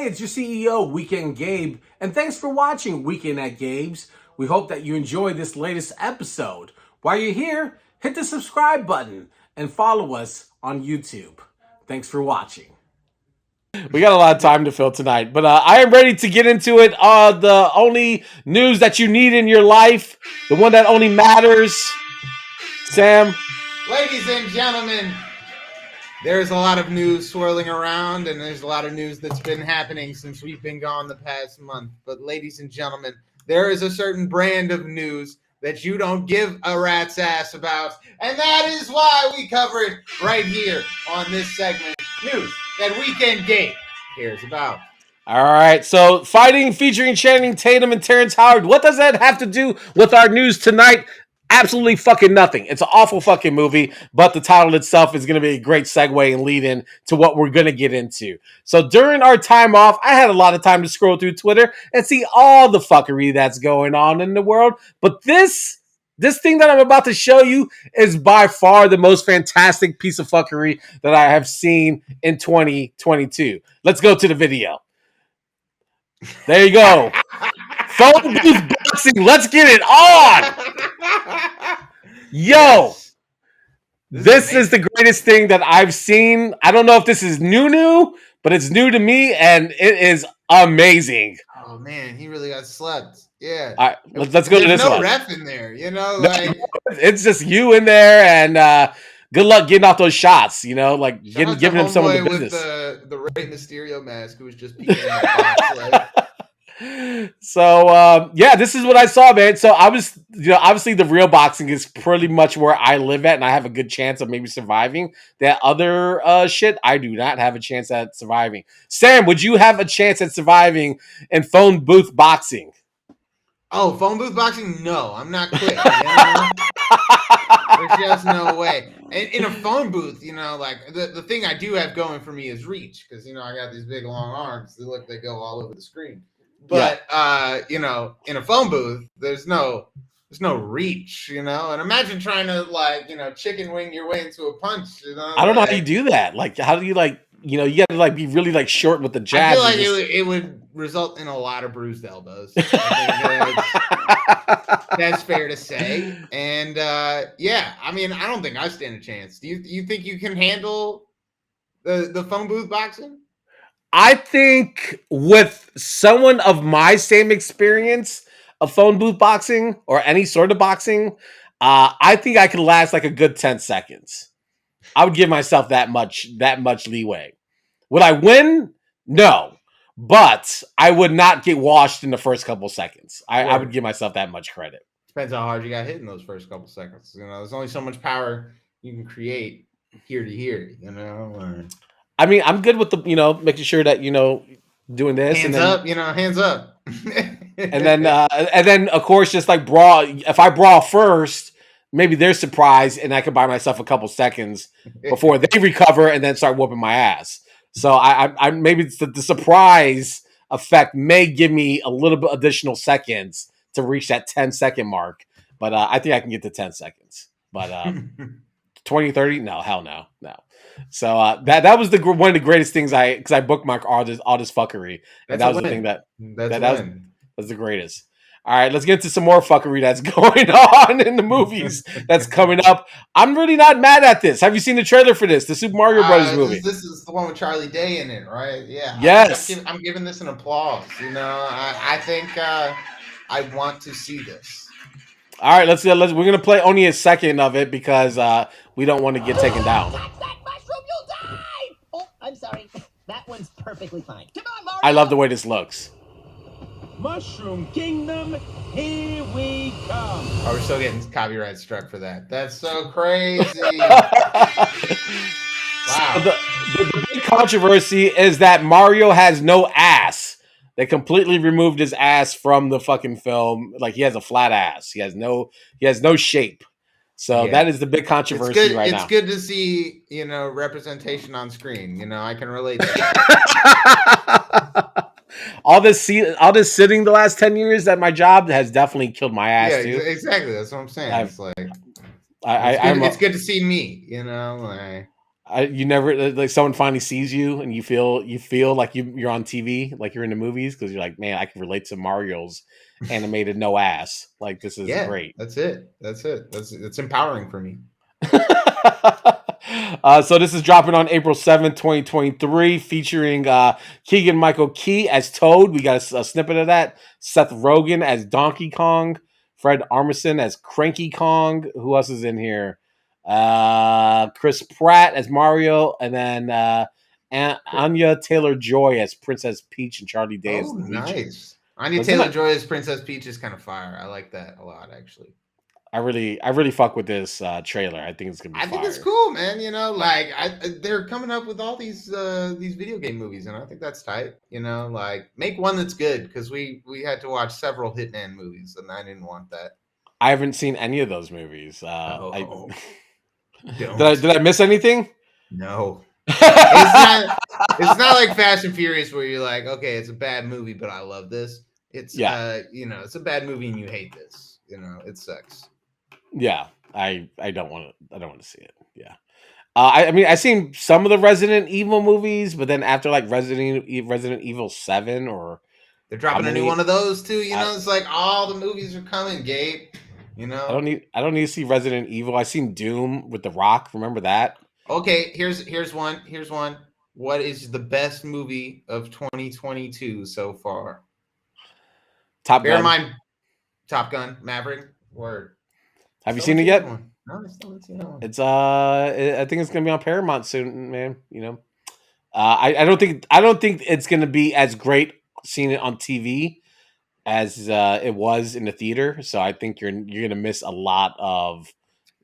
Hey, it's your CEO, Weekend Gabe, and thanks for watching Weekend at Gabe's. We hope that you enjoyed this latest episode. While you're here, hit the subscribe button and follow us on YouTube. Thanks for watching. We got a lot of time to fill tonight, but I am ready to get into it. The only news that you need in your life, the one that only matters. Sam? Ladies and gentlemen, there's a lot of news swirling around, and there's a lot of news that's been happening since we've been gone the past month. But ladies and gentlemen, there is a certain brand of news that you don't give a rat's ass about, and that is why we cover it right here on this segment. News that Weekend Gabe cares about. All right, so fighting featuring Channing Tatum and Terrence Howard. What does that have to do with our news tonight? Absolutely fucking nothing. It's an awful fucking movie, but the title itself is going to be a great segue and lead in to what we're going to get into. So during our time off, I had a lot of time to scroll through Twitter and see all the fuckery that's going on in the world. But this thing that I'm about to show you is by far the most fantastic piece of fuckery that I have seen in 2022. Let's go to the video. There you go. Phone booth boxing. Let's get it on. Yo, yes. This is the greatest thing that I've seen. I don't know if this is new, but it's new to me, and it is amazing. Oh man, he really got slept. Yeah. All right, let's go to this one. There's no ref in there, you know. Like it's just you in there, and good luck getting off those shots. You know, like giving him some of the business. With the Rey Mysterio mask, who was just peeking in the box, like. So yeah, this is what I saw, man. So I was, obviously the real boxing is pretty much where I live at, and I have a good chance of maybe surviving. That other shit, I do not have a chance at surviving. Sam, would you have a chance at surviving in phone booth boxing? Oh, phone booth boxing? No, I'm not quick. There's just no way. In a phone booth, like the thing I do have going for me is reach, because I got these big long arms. They go all over the screen. But in a phone booth, there's no reach, and imagine trying to chicken wing your way into a punch. I don't know how you do that. Like, how do you you got to be really short with the jab. I feel like it would result in a lot of bruised elbows. I think that's fair to say. And I mean, I don't think I stand a chance. Do you think you can handle the phone booth boxing? I think with someone of my same experience of phone booth boxing or any sort of boxing, I think I could last like a good 10 seconds. I would give myself that much leeway. Would I win? No. But I would not get washed in the first couple seconds. I would give myself that much credit. Depends how hard you got hit in those first couple seconds. There's only so much power you can create here to here, I mean, I'm good with the, making sure that, doing this. Hands up, hands up. and then, of course, just like brawl. If I brawl first, maybe they're surprised and I can buy myself a couple seconds before they recover and then start whooping my ass. So I maybe the surprise effect may give me a little bit additional seconds to reach that 10-second mark. But I think I can get to 10 seconds. But 20, 30? No, hell no. So that was one of the greatest things because I bookmarked all this fuckery, and that was the thing that was the greatest. All right, let's get into some more fuckery that's going on in the movies that's coming up. I'm really not mad at this. Have you seen the trailer for this? The Super Mario Brothers movie. This is the one with Charlie Day in it, right? Yeah. Yes. I'm giving this an applause. I think I want to see this. All right, let's. We're gonna play only a second of it because we don't want to get taken down. I'm sorry. That one's perfectly fine. Come on, Mario. I love the way this looks. Mushroom Kingdom, here we come. Oh, we're still getting copyright struck for that. That's so crazy. Wow. So the big controversy is that Mario has no ass. They completely removed his ass from the fucking film. Like, he has a flat ass. He has no shape. So that is the big controversy right now. It's good to see, representation on screen. I can relate to that. all this sitting the last 10 years at my job has definitely killed my ass, too. Exactly. That's what I'm saying. It's like it's good to see me, You never like someone finally sees you and you feel like you're on TV, like you're in the movies because you're like, man, I can relate to Mario's animated no ass. Like this is Yeah, great. that's it. It's empowering for me. So this is dropping on April 7th, 2023, featuring Keegan Michael Key as Toad. We got a snippet of that. Seth Rogen as Donkey Kong. Fred Armisen as Cranky Kong. Who else is in here? Chris Pratt as Mario, and then Anya Taylor-Joy as Princess Peach and Charlie Day as Oh, Luigi. nice. Anya Wasn't that- Taylor-Joy as Princess Peach is kind of fire. I like that a lot, actually. I really fuck with this trailer. I think it's gonna be. I think fire. it's cool, man. You know, like they're coming up with all these video game movies, and I think that's tight. You know, like make one that's good because we had to watch several Hitman movies, and I didn't want that. I haven't seen any of those movies. Don't. Did I miss anything? No. It's not like Fast and Furious where you're like, okay, it's a bad movie, but I love this. It's it's a bad movie and you hate this. You know, it sucks. Yeah, I don't want to see it. Yeah, I mean, I've seen some of the Resident Evil movies, but then after like Resident Evil 7 or they're dropping a new one of those too. You know, it's like all the movies are coming, Gabe. You know, I don't need to see Resident Evil. I seen Doom with The Rock. Remember that? Okay, here's one. What is the best movie of 2022 so far? Top Bear in Gun. mind, Top Gun, Maverick. Word. Have you seen it yet? No, I still haven't seen that one. It's I think it's gonna be on Paramount soon, man. You know, I don't think it's gonna be as great seeing it on TV as it was in the theater. So I think you're gonna miss a lot of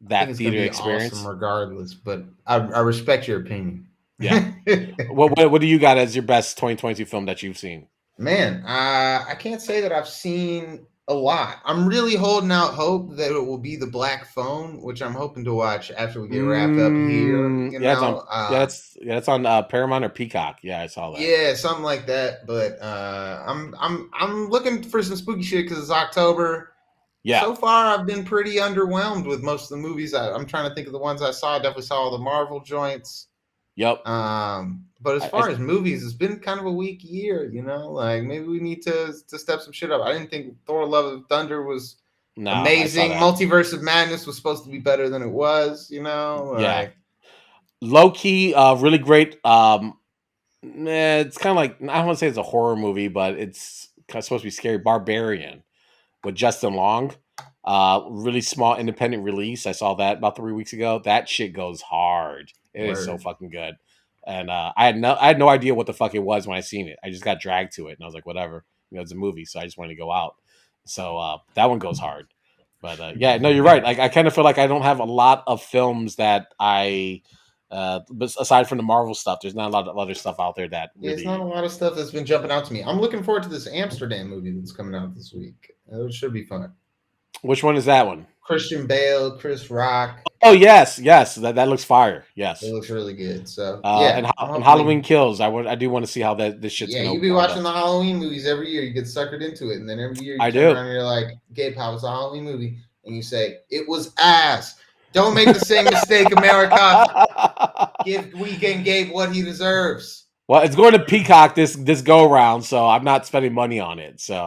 that theater experience. Awesome regardless, but I respect your opinion. Yeah. What do you got as your best 2022 film that you've seen? Man, I can't say that I've seen a lot. I'm really holding out hope that it will be The Black Phone, which I'm hoping to watch after we get wrapped up here. You know? It's on Paramount or Peacock. Yeah, I saw that. Yeah, something like that. But I'm looking for some spooky shit because it's October. Yeah. So far, I've been pretty underwhelmed with most of the movies. I'm trying to think of the ones I saw. I definitely saw all the Marvel joints. Yep. But as far as movies, it's been kind of a weak year, you know. Like maybe we need to step some shit up. I didn't think Thor: Love and Thunder was amazing. Multiverse of Madness was supposed to be better than it was, you know. Yeah. Low key, really great. It's kind of like I don't want to say it's a horror movie, but it's kind of supposed to be scary. Barbarian with Justin Long. Really small independent release. I saw that about 3 weeks ago. That shit goes hard. It is so fucking good. And I had no idea what the fuck it was when I seen it. I just got dragged to it, and I was like, whatever. You know, it's a movie, so I just wanted to go out. So that one goes hard. But yeah, no, you're right. Like I kind of feel like I don't have a lot of films that but aside from the Marvel stuff, there's not a lot of other stuff out there that really... it's not a lot of stuff that's been jumping out to me. I'm looking forward to this Amsterdam movie that's coming out this week. It should be fun. Which one is that one? Christian Bale, Chris Rock. Oh yes, that looks fire. Yes, it looks really good. So and Halloween Kills. I do want to see how this shit's. Yeah, you be watching the Halloween movies every year. You get suckered into it, and then every year you turn around and you're like, Gabe, how was the Halloween movie? And you say it was ass. Don't make the same mistake, America. Give Weekend Gabe what he deserves. Well, it's going to Peacock this go round, so I'm not spending money on it. So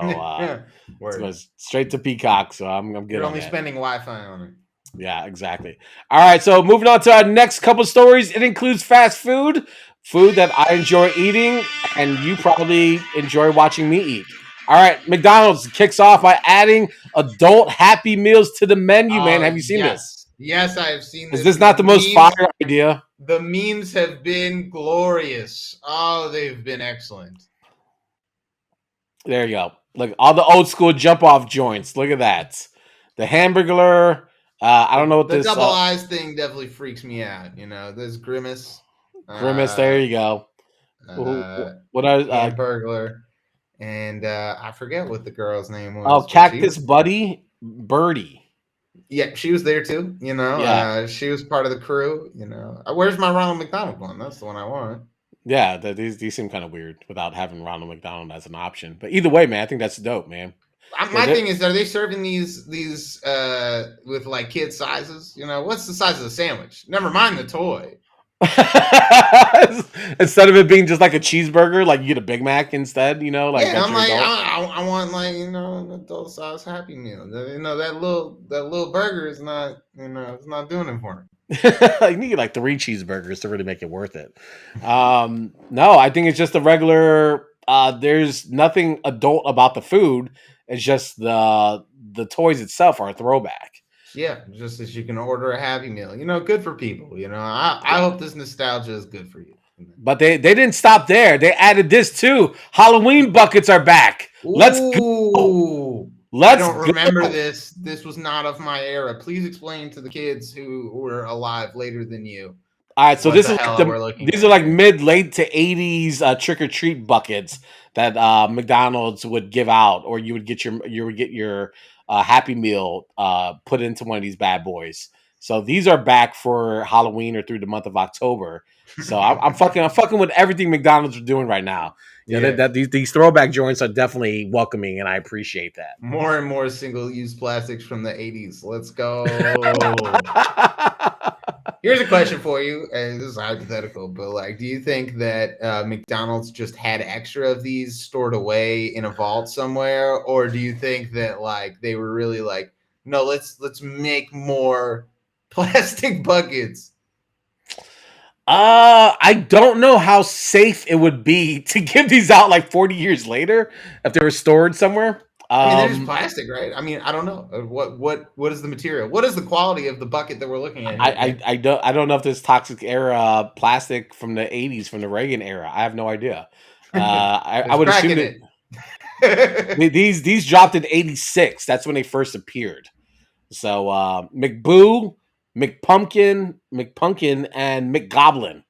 it goes straight to Peacock. So I'm good. You're only spending Wi-Fi on it. Yeah, exactly. All right, so moving on to our next couple stories. It includes fast food that I enjoy eating, and you probably enjoy watching me eat. All right, McDonald's kicks off by adding adult Happy Meals to the menu, man. Have you seen this? Yes, I have seen this. Is this not the most fire idea? The memes have been glorious. Oh, they've been excellent. There you go. Look, all the old school jump off joints. Look at that. The Hamburglar. I don't know what the double eyes thing definitely freaks me out. You know, there's Grimace. Grimace. There you go. What are Hamburglar? And I forget what the girl's name was. Oh, Cactus Birdie. Yeah, she was there too. You know, she was part of the crew. You know, where's my Ronald McDonald one? That's the one I want. Yeah, these seem kind of weird without having Ronald McDonald as an option. But either way, man, I think that's dope, man. My thing is, are they serving these with like kid sizes? You know, what's the size of the sandwich? Never mind the toy. Instead of it being just like a cheeseburger, like you get a Big Mac instead, like Yeah, that's I'm your like, adult. I want like an adult size Happy Meal. That little burger is not it's not doing it for me. You need like 3 cheeseburgers to really make it worth it. No, I think it's just a regular. There's nothing adult about the food. It's just the toys itself are a throwback. Yeah, just as you can order a Happy Meal. Good for people. I Yeah. hope this nostalgia is good for you. But they didn't stop there. They added this too. Halloween buckets are back. Let's go. Ooh, I Let's don't remember go. this. This was not of my era. Please explain to the kids who were alive later than you All right, so what this the is like hell we're looking these are at like here. mid late to 80s trick or treat buckets that McDonald's would give out, or you would get your Happy Meal put into one of these bad boys. So these are back for Halloween or through the month of October. So I'm fucking with everything McDonald's are doing right now. Yeah. These throwback joints are definitely welcoming, and I appreciate that. More and more single-use plastics from the 80s. Let's go. Here's a question for you, and this is hypothetical, but like, do you think that McDonald's just had extra of these stored away in a vault somewhere, or do you think that like they were really like, no, let's make more plastic buckets? I don't know how safe it would be to give these out like 40 years later if they were stored somewhere. I mean, they're just plastic, right? I mean, I don't know what is the material. What is the quality of the bucket that we're looking at here? I don't know if this toxic era plastic from the 80s from the Reagan era. I have no idea. I There's would crack assume in that it. these dropped in 86. That's when they first appeared. So McBoo, McPumpkin, and McGoblin.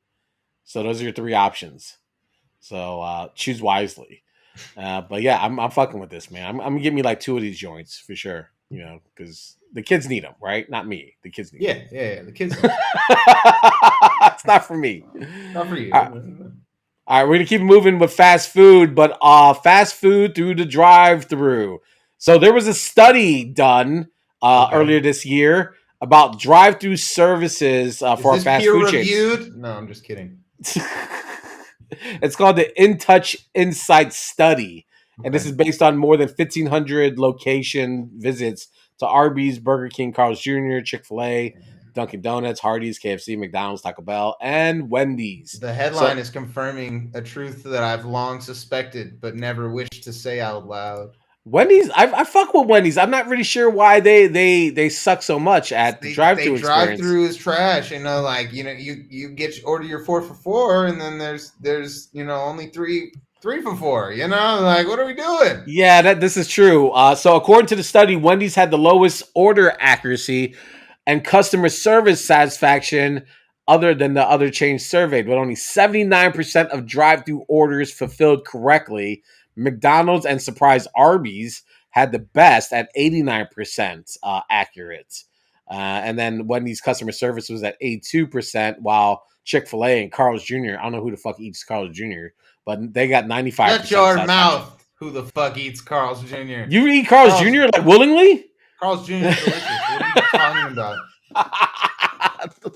So those are your 3 options. So choose wisely. But yeah, I'm fucking with this, man. I'm gonna give me like 2 of these joints for sure. Because the kids need them, right? Not me. The kids need them. Yeah. The kids, It's not for me. not for you. All right, all right, we're gonna keep moving with fast food, but fast food through the drive-through. So there was a study done Okay. earlier this year about drive-through services Is for our this fast peer food chains. reviewed? No, I'm just kidding. It's called the In Touch Insight Study, and this Okay. is based on more than 1,500 location visits to Arby's, Burger King, Carl's Jr., Chick-fil-A, Dunkin' Donuts, Hardee's, KFC, McDonald's, Taco Bell, and Wendy's. The headline So is confirming a truth that I've long suspected but never wished to say out loud. Wendy's, I fuck with Wendy's. I'm not really sure why they suck so much at the They drive-through drive experience. through is trash. Like you order your 4 for $4, and then there's only three for $4. Like what are we doing? Yeah, this is true. So according to the study, Wendy's had the lowest order accuracy and customer service satisfaction other than the other chains surveyed, with only 79% of drive-through orders fulfilled correctly. McDonald's and surprise Arby's had the best at 89% accurate. And then Wendy's customer service was at 82%, while Chick-fil-A and Carl's Jr., I don't know who the fuck eats Carl's Jr., but they got 95% Shut your satisfaction. mouth. Who the fuck eats Carl's Jr.? You eat Carl's Jr. like willingly? Carl's Jr. is delicious. What are you talking about?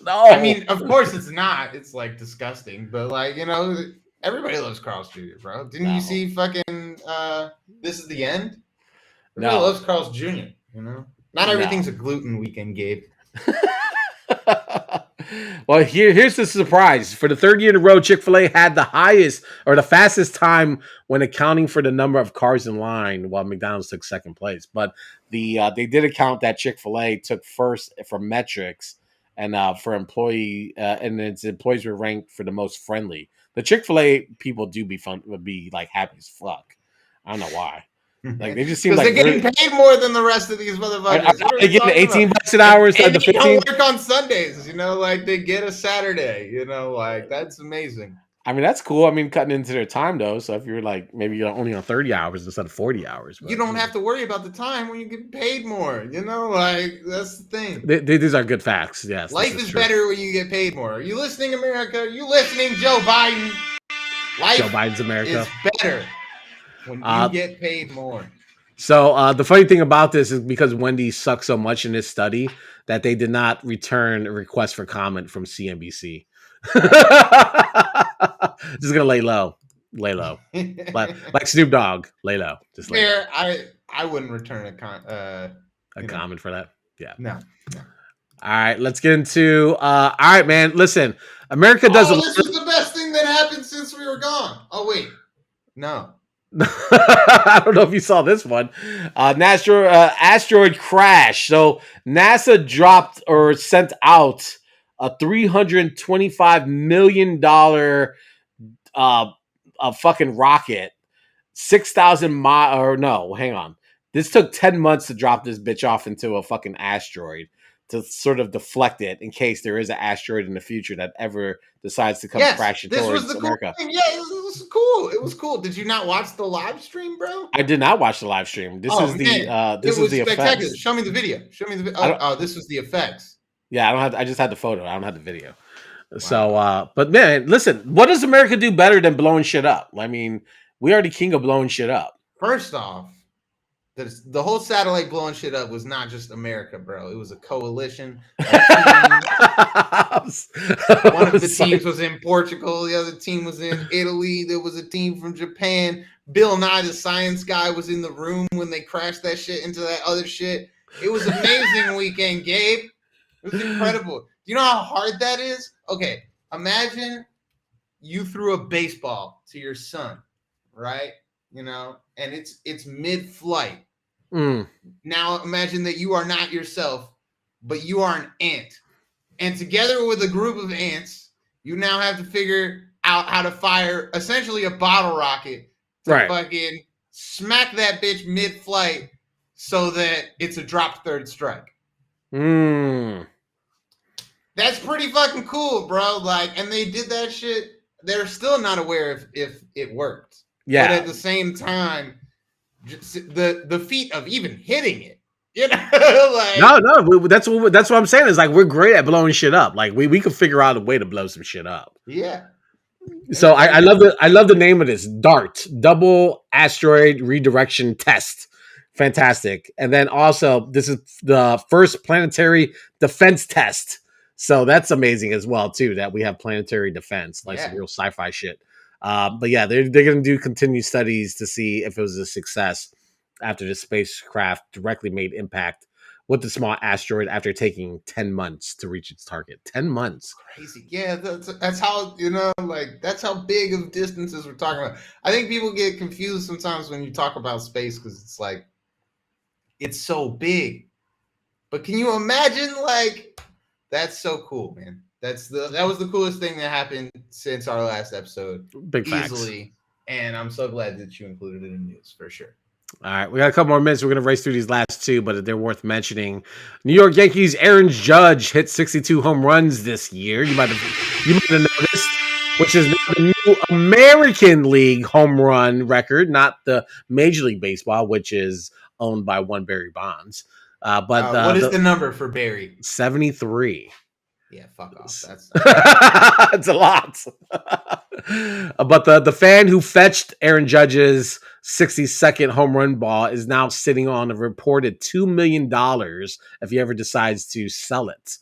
No. I mean, of course it's not. It's like disgusting, but like everybody loves Carl's Jr., bro. Didn't No. you see fucking This Is the End? Everybody No. loves Carl's Jr. Not everything's a gluten weekend, Gabe. Well, here's the surprise. For the 3rd year in a row, Chick-fil-A had the highest or the fastest time when accounting for the number of cars in line, while McDonald's took 2nd place. But they did account that Chick-fil-A took first for metrics, and for employee and its employees were ranked for the most friendly. The Chick-fil-A people do would be like happy as fuck. I don't know why. Like they just seem Because like they're getting paid more than the rest of these motherfuckers. are they getting 18 bucks an hour instead of the They 15? don't work on Sundays, like they get a Saturday, like that's amazing. I mean, that's cool. I mean, cutting into their time though. So if you're like maybe you're only on 30 hours instead of 40 hours, You don't have to worry about the time when you get paid more. Like that's the thing. These are good facts. Yes, Life is true. better when you get paid more. Are you listening, America? Are you listening, Joe Biden? Life Joe Biden's America is better when you get paid more. So the funny thing about this is because Wendy's sucked so much in this study that they did not return a request for comment from CNBC. Just gonna lay low, like Snoop Dogg, lay low, just lay low. Fair. I wouldn't return A comment for that. Yeah. No. All right, let's get into. All right, man. Listen, America does. This was the best thing that happened since we were gone. Oh wait, no. I don't know if you saw this one. Asteroid crash. So NASA dropped or sent out a $325 million a fucking rocket, 6,000 miles. Or no, hang on. This took 10 months to drop this bitch off into a fucking asteroid to sort of deflect it in case there is an asteroid in the future that ever decides to come crashing towards America. Cool. Yeah, it was cool. It was cool. Did you not watch the live stream, bro? I did not watch the live stream. This is the effects. Show me the video. This was the effects. Yeah, I just had the photo. I don't have the video. Wow. So, but man, listen, what does America do better than blowing shit up? I mean, we are the king of blowing shit up. First off, the whole satellite blowing shit up was not just America, bro. It was a coalition. One of the teams was in Portugal. The other team was in Italy. There was a team from Japan. Bill Nye, the science guy, was in the room when they crashed that shit into that other shit. It was amazing weekend, Gabe. It was incredible. Do you know how hard that is? Okay, imagine you threw a baseball to your son, right? You know, and it's mid-flight. Now imagine that you are not yourself, but you are an ant. And together with a group of ants, you now have to figure out how to fire essentially a bottle rocket to fucking smack that bitch mid-flight so that it's a drop third strike. That's pretty fucking cool, bro. Like, and they did that shit. They're still not aware if it worked. Yeah. But at the same time, just the feat of even hitting it, you know, like no, that's what I'm saying is like we're great at blowing shit up. Like we could figure out a way to blow some shit up. Yeah. So I love the name of this DART, Double Asteroid Redirection Test. Fantastic. And then also this is the first planetary defense test. So that's amazing as well too that we have planetary defense, like some real sci-fi shit. But yeah, they're going to do continued studies to see if it was a success after the spacecraft directly made impact with the small asteroid after taking 10 months to reach its target. 10 months. Crazy. Yeah, that's how, you know, like that's how big of distances we're talking about. I think people get confused sometimes when you talk about space because it's like, it's so big. But can you imagine, like, that's so cool, man. That was the coolest thing that happened since our last episode. Big facts. Easily. And I'm so glad that you included it in the news for sure. All right, we got a couple more minutes. We're going to race through these last two, but they're worth mentioning. New York Yankees Aaron Judge hit 62 home runs this year. You might have noticed, which is now the new American League home run record, not the Major League Baseball, which is owned by one Barry Bonds. But what is the number for Barry? 73. Yeah, fuck off. That's it's a lot. But the fan who fetched Aaron Judge's 62nd home run ball is now sitting on a reported $2 million if he ever decides to sell it.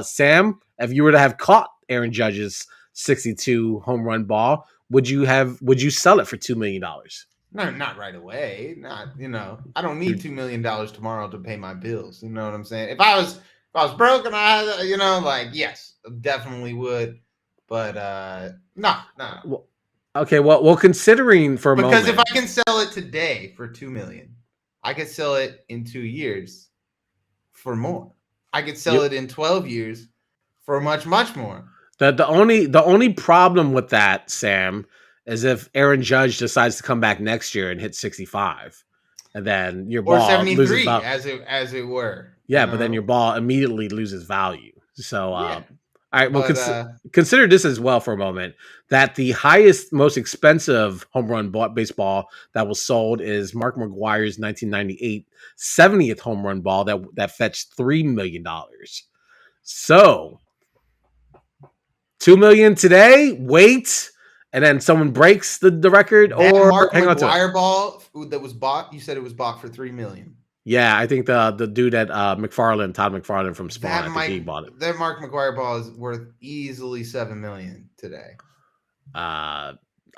Sam, if you were to have caught Aaron Judge's 62 home run ball, would you sell it for $2 million? No, not right away. Not, you know, I don't need $2 million tomorrow to pay my bills. You know what I'm saying? If I was broke and I had, you know, like, yes, definitely would. But no. Well, okay, well, considering for a moment. Because if I can sell it today for $2 million, I could sell it in 2 years for more. I could sell it in 12 years for much, much more. The only problem with that, Sam, is if Aaron Judge decides to come back next year and hit 65, and then your ball 73 as it were. Yeah, but then your ball immediately loses value. So, all right, well, consider this as well for a moment, that the highest, most expensive home run baseball that was sold is Mark McGwire's 1998 70th home run ball that fetched $3 million. So, $2 million today, wait, and then someone breaks the record, that or Mark hang on to McGwire ball that was bought, you said it was bought for $3 million. Yeah, I think the dude at Todd McFarlane from Spawn, I think he bought it. That Mark McGuire ball is worth easily $7 million today.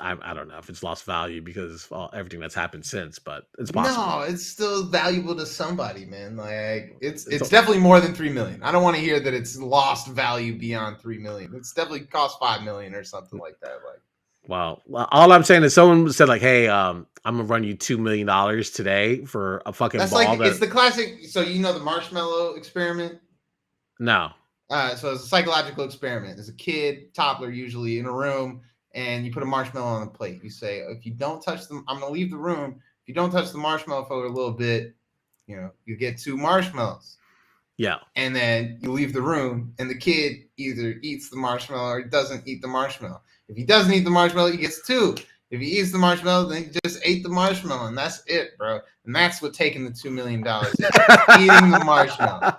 I don't know if it's lost value because of everything that's happened since, but it's possible. No, it's still valuable to somebody, man. Like it's definitely more than $3 million. I don't want to hear that it's lost value beyond $3 million. It's definitely cost $5 million or something like that. Like, well, all I'm saying is someone said like, "Hey, I'm gonna run you $2 million today for a fucking that's ball." like it's the classic. So you know the marshmallow experiment. No. So it's a psychological experiment. There's a kid, toddler usually, in a room, and you put a marshmallow on the plate. You say, if you don't touch them, I'm going to leave the room. If you don't touch the marshmallow for a little bit, you get 2 marshmallows. Yeah. And then you leave the room, and the kid either eats the marshmallow or doesn't eat the marshmallow. If he doesn't eat the marshmallow, he gets 2. If he eats the marshmallow, then he just ate the marshmallow, and that's it, bro. And that's what taking the $2 million is. Eating the marshmallow. You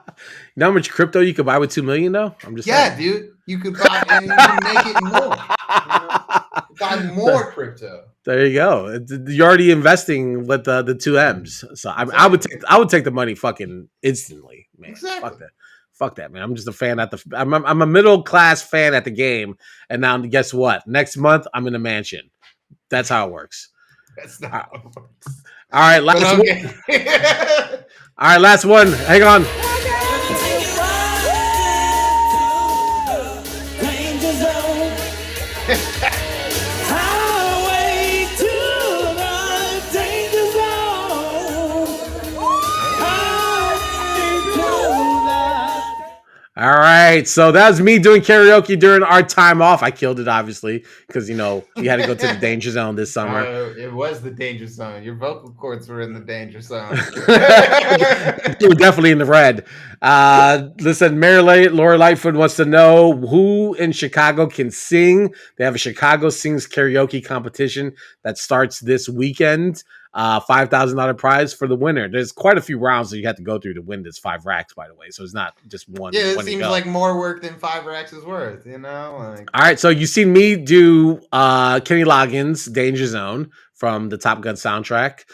know how much crypto you could buy with $2 million, though? I'm just saying. Dude. You could buy and you can make it more. Buy more crypto. There you go. You're already investing with the 2 M's. So exactly. I would take the money fucking instantly, man. Exactly. Fuck that, man. I'm just a fan I'm a middle class fan at the game, and now guess what? Next month I'm in a mansion. That's how it works. That's not how it works. All right, last one. All right, last one. Hang on. All right, so that was me doing karaoke during our time off. I killed it, obviously, because we had to go to the danger zone this summer. It was the danger zone. Your vocal cords were in the danger zone. You were definitely in the red. Listen, Mary Laura Lightfoot wants to know who in Chicago can sing. They have a Chicago Sings karaoke competition that starts this weekend. $5,000 prize for the winner. There's quite a few rounds that you have to go through to win this 5 racks, by the way. So it's not just one. Yeah, it seems like more work than 5 racks is worth, All right, so you've seen me do Kenny Loggins' Danger Zone from the Top Gun soundtrack.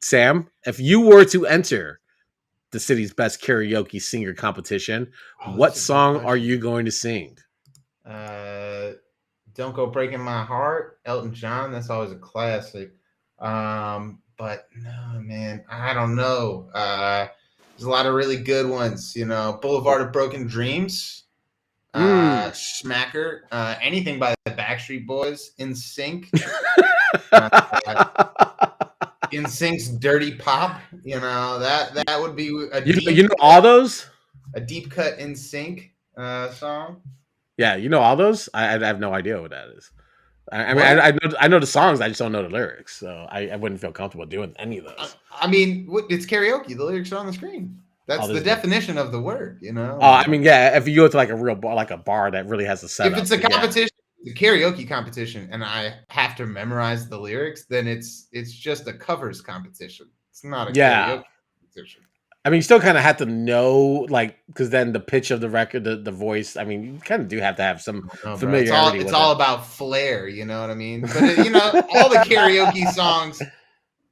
Sam, if you were to enter the city's best karaoke singer competition, what song are you going to sing? Don't Go Breaking My Heart, Elton John. That's always a classic. But no, man, I don't know. There's a lot of really good ones, Boulevard of Broken Dreams, Smacker, anything by the Backstreet Boys, NSYNC, NSYNC's Dirty Pop, that would be a deep all those? A deep cut NSYNC song. Yeah, all those? I have no idea what that is. I know the songs. I just don't know the lyrics, so I wouldn't feel comfortable doing any of those. It's karaoke. The lyrics are on the screen. That's the definition of the word, if you go to like a real bar, like a bar that really has a setup. If it's a competition, the karaoke competition, and I have to memorize the lyrics, then it's just a covers competition. It's not a karaoke competition. You still kind of have to know, because then the pitch of the record, the voice. You kind of do have to have some familiarity. It's all about flair, you know what I mean? But all the karaoke songs,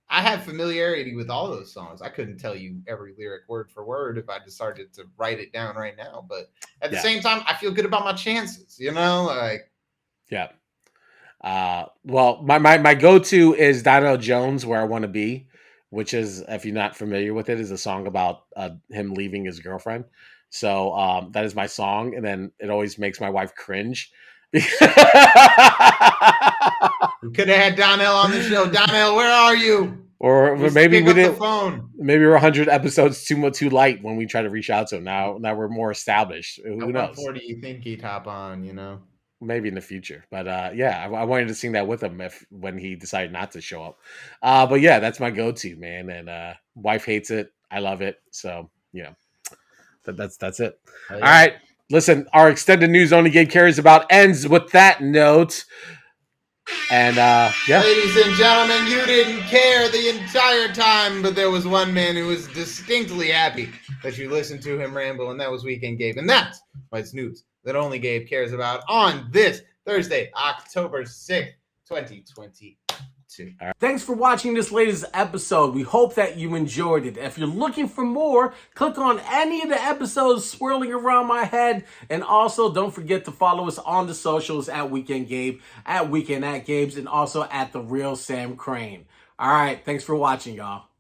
I have familiarity with all those songs. I couldn't tell you every lyric word for word if I decided to write it down right now. But at the same time, I feel good about my chances, Yeah. Well, my go-to is Donnell Jones, Where I Want to Be, which is, if you're not familiar with it, is a song about him leaving his girlfriend. So that is my song, and then it always makes my wife cringe. We could have had Donnell on the show. Donnell, where are you? Or maybe we didn't. Phone. Maybe we're 100 episodes too light when we try to reach out to him. Now we're more established. Who knows? What do you think he'd hop on? Maybe in the future, but I wanted to sing that with him when he decided not to show up. But yeah, that's my go-to, man. And wife hates it. I love it. So that's it. Oh, yeah. All right, listen. Our extended news only Gabe cares about ends with that note. And ladies and gentlemen, you didn't care the entire time, but there was one man who was distinctly happy that you listened to him ramble, and that was Weekend Gabe, and that's why it's news that only Gabe cares about on this Thursday, October 6th, 2022. too. Thanks for watching this latest episode. We hope that you enjoyed it. If you're looking for more, click on any of the episodes swirling around my head. And also, don't forget to follow us on the socials at Weekend Gabe, at Weekend at Gabe's, and also at The Real Sam Crane. All right, thanks for watching, y'all.